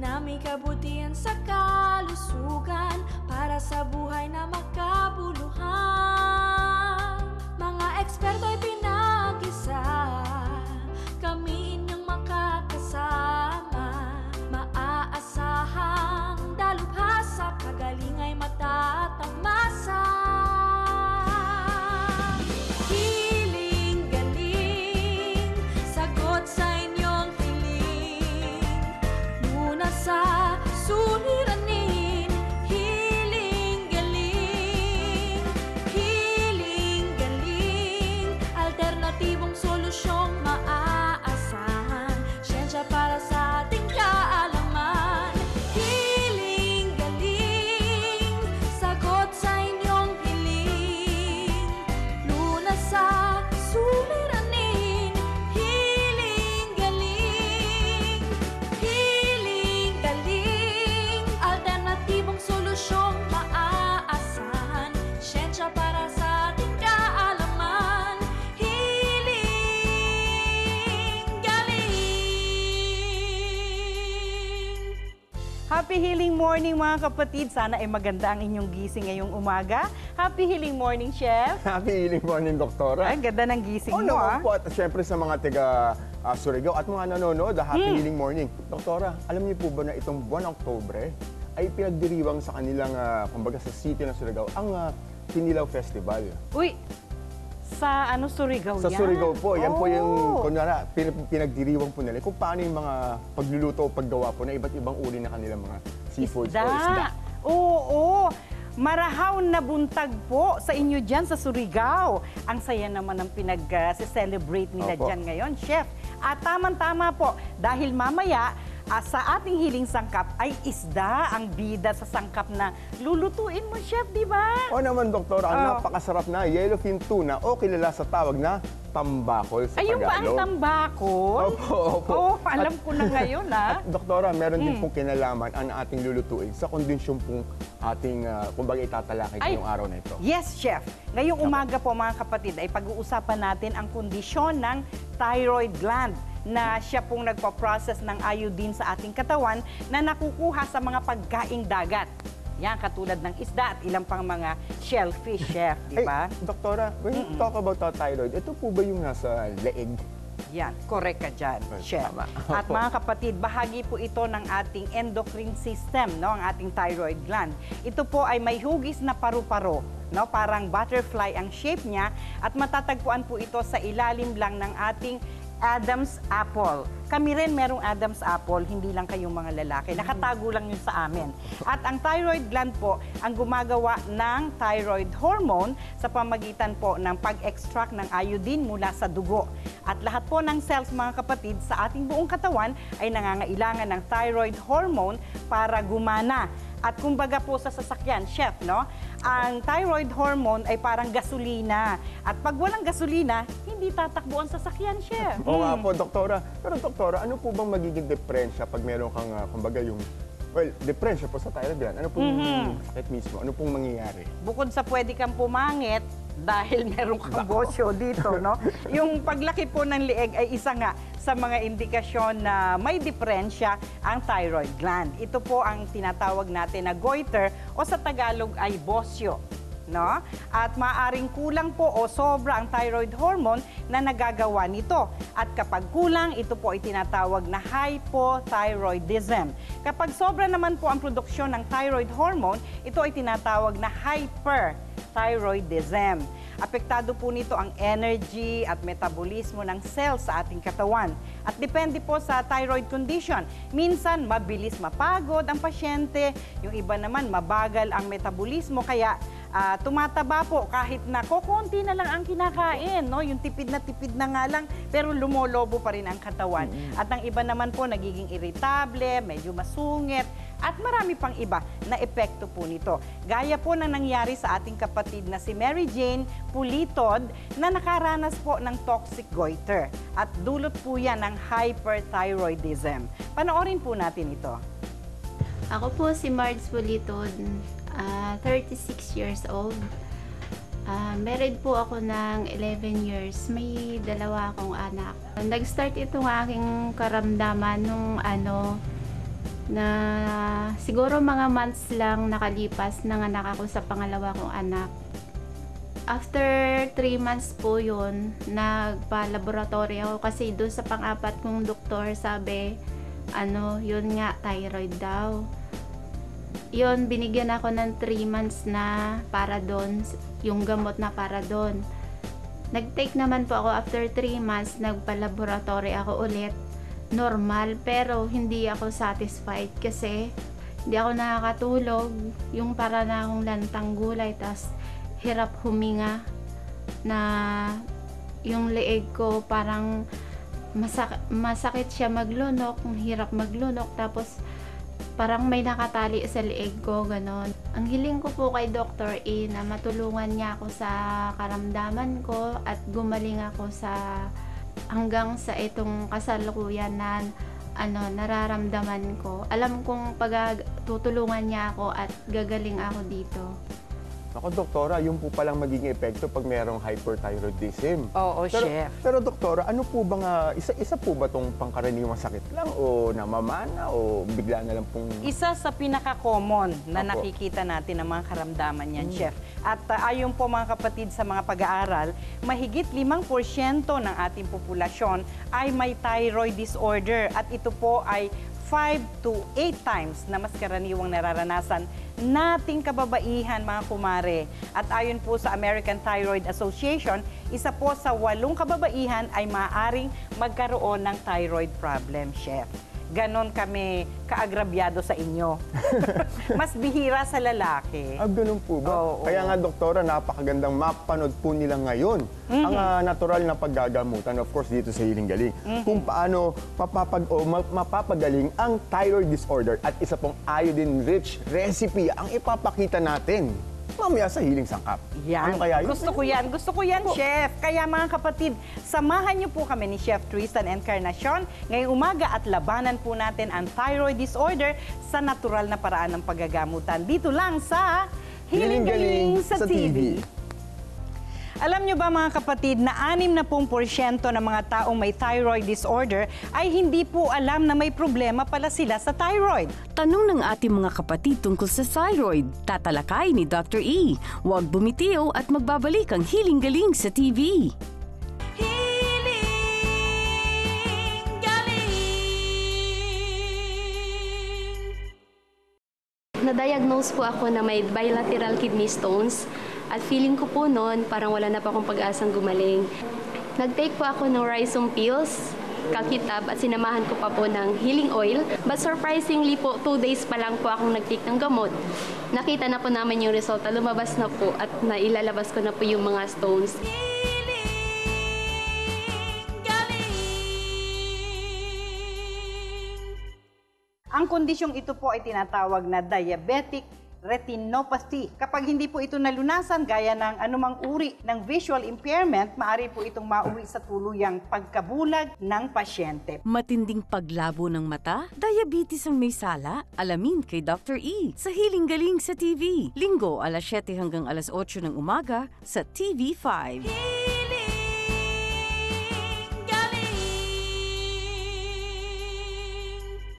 na may kabutihan sa kalusugan para sa buhay na makabuluhan. Mga eksperto ay pinag-isa, kami inyong makakasama. Maaasahang dalubhasa, kagaling ay matatamasa. Hiling galing, sagot sa inyong hiling. Muna sa suliranin, hiling galing. Hiling galing, alternatibong solusyong maaasahan. Siyensya para sa ating kaalaman. Hiling galing, sagot sa inyong hiling. Lunas sa suliranin, hiling galing. Hiling galing, alternatibong solusyong maaasahan. Siyensya para sa ating kaalaman. Hiling galing. Happy healing morning mga kapatid. Sana ay maganda ang inyong gising ngayong umaga. Happy healing morning, Chef. Happy healing morning, Doktora. Ay, ganda ng gising mo, naman po. At syempre sa mga taga Surigao at mga nanonood, happy healing morning. Doktora, alam niyo po ba na itong buwan Oktubre ay pinagdiriwang sa kanilang, kumbaga sa city ng Surigao, ang Kinilaw Festival. Uy, sa Surigao Sa yan? Surigao po, yan po yung, Oh. kunyara, pinagdiriwang po nila kung paano yung mga pagluluto o paggawa po na iba't ibang uri na kanilang mga seafoods o isda. Oo. Marahaw na buntag po sa inyo dyan sa Surigao. Ang saya naman ng pinag-celebrate nila Opo. dyan ngayon, Chef. At tamang-tama po, dahil mamaya, sa ating hiling sangkap ay isda ang bida sa sangkap na lulutuin mo, Chef, di ba? O naman, Doktora, ang napakasarap na yellowfin tuna o kilala sa tawag na tambakol sa Ayun ba ang Tagalog. tambakol? Opo. Oh, alam ko na ngayon, ha? At Doktora, meron din pong kinalaman ang ating lulutuin sa kondisyon pong ating, kumbaga itatalakay ngayong araw na ito. Yes, Chef. Ngayong umaga po, mga kapatid, ay pag-uusapan natin ang kondisyon ng thyroid gland na siya pong nagpa-process ng iodine sa ating katawan na nakukuha sa mga pagkaing dagat. Yan, katulad ng isda at ilang pang mga shellfish, Chef, di ba? Doktora, when you talk about thyroid, ito po ba yung nasa leeg? Yan, correct ka dyan, Chef. Tama. At mga kapatid, bahagi po ito ng ating endocrine system, no, ang ating thyroid gland. Ito po ay may hugis na paru-paro, no, parang butterfly ang shape niya, at matatagpuan po ito sa ilalim lang ng ating Adam's apple. Kami rin merong Adam's apple, hindi lang kayong mga lalaki. Nakatago lang yun sa amin. At ang thyroid gland po, ang gumagawa ng thyroid hormone sa pamagitan po ng pag-extract ng iodine mula sa dugo. At lahat po ng cells, mga kapatid, sa ating buong katawan ay nangangailangan ng thyroid hormone para gumana. At kumbaga po sa sasakyan, Chef, no? Ang thyroid hormone ay parang gasolina. At pag walang gasolina, hindi tatakbo ang sasakyan, Chef. Oo nga po, Doktora. Pero Doktora, ano po bang magiging diferensya pag meron kang, kumbaga yung, well, diferensya po sa thyroid gland? Ano pong sakit mismo? Ano pong mangyayari? Bukod sa pwede kang pumangit, dahil meron kang bosyo dito, no? Yung paglaki po ng lieg ay isa nga sa mga indikasyon na may diferensya ang thyroid gland. Ito po ang tinatawag natin na goiter o sa Tagalog ay bosyo, no? At maaring kulang po o sobra ang thyroid hormone na nagagawa nito. At kapag kulang, ito po ay tinatawag na hypothyroidism. Kapag sobra naman po ang produksyon ng thyroid hormone, ito ay tinatawag na hyperthyroidism. Apektado po nito ang energy at metabolismo ng cells sa ating katawan. At depende po sa thyroid condition. Minsan, mabilis mapagod ang pasyente. Yung iba naman, mabagal ang metabolismo. Kaya tumataba po kahit na kokonti na lang ang kinakain. No? Yung tipid na nga lang, pero lumolobo pa rin ang katawan. At ang iba naman po, nagiging irritable, medyo masungit. At marami pang iba na epekto po nito. Gaya po na nangyari sa ating kapatid na si Mary Jane Pulitod na nakaranas po ng toxic goiter. At dulot po yan ng hyperthyroidism. Panoorin po natin ito. Ako po si Marge Pulitod, 36 years old. Married po ako ng 11 years. May dalawa akong anak. Nag-start itong aking karamdaman nung na siguro mga months lang nakalipas nanganak ako sa pangalawa kong anak. After 3 months po yun, nagpa-laboratory ako kasi doon sa pang-apat kong doktor sabi, yun nga, thyroid daw. Yun, binigyan ako ng 3 months na para doon, yung gamot na para doon. Nag-take naman po ako after 3 months, nagpa-laboratory ako ulit. Normal, pero hindi ako satisfied kasi hindi ako nakakatulog. Yung para na akong lantang gulay, tas hirap huminga na yung leeg ko parang masakit siya maglunok, hirap maglunok, tapos parang may nakatali sa leeg ko, ganon. Ang hiling ko po kay Dr. E na matulungan niya ako sa karamdaman ko at gumaling ako hanggang sa itong kasalukuyan na nararamdaman ko. Alam kong tutulungan niya ako at gagaling ako dito. Ako, doktora, yung po palang magiging epekto pag mayroong hyperthyroidism. Oo, chef. Pero doktora, ano po bang, isa po ba itong pangkaraniwang sakit lang o namamana o bigla na lang pong... Isa sa pinaka-common na Opo. nakikita natin ng mga karamdaman niyan, chef. At ayon po mga kapatid sa mga pag-aaral, mahigit 5% ng ating populasyon ay may thyroid disorder at ito po ay 5 to 8 times na mas karaniwang nararanasan nating kababaihan, mga kumare. At ayon po sa American Thyroid Association, isa po sa 8 kababaihan ay maaaring magkaroon ng thyroid problem, chef. Ganon kami kaagrabyado sa inyo. Mas bihira sa lalaki. Ganun po ba? Oo. Kaya nga, doktora, napakagandang mapanood po nila ngayon ang natural na paggagamutan, of course, dito sa Hiling Galing. Kung paano mapapagaling ang thyroid disorder at isa pong iodine-rich recipe ang ipapakita natin mamaya sa Hiling Sangkap. Yan. Ano kaya yun? Gusto ko yan, chef. Kaya mga kapatid, samahan niyo po kami ni Chef Tristan Encarnacion ngayong umaga at labanan po natin ang thyroid disorder sa natural na paraan ng paggagamutan. Dito lang sa Hiling Galing sa TV. Alam niyo ba mga kapatid na 60% ng mga taong may thyroid disorder ay hindi po alam na may problema pala sila sa thyroid. Tanong ng ating mga kapatid tungkol sa thyroid, tatalakay ni Dr. E. Huwag bumitiw at magbabalik ang Hiling Galing sa TV. Na-diagnose po ako na may bilateral kidney stones at feeling ko po noon parang wala na pa akong pag-asang gumaling. Nag-take po ako ng Rhizome pills, Calcitab at sinamahan ko pa po ng healing oil. But surprisingly po, 2 days pa lang po akong nag-take ng gamot. Nakita na po namin yung resulta, lumabas na po at nailalabas ko na po yung mga stones. Ang kondisyong ito po ay tinatawag na diabetic retinopathy. Kapag hindi po ito nalunasan, gaya ng anumang uri ng visual impairment, maaari po itong mauwi sa tuluyang pagkabulag ng pasyente. Matinding paglabo ng mata, diabetes ang may sala, alamin kay Dr. E. sa Hiling Galing sa TV. Linggo, alas 7 hanggang alas 8 ng umaga sa TV5.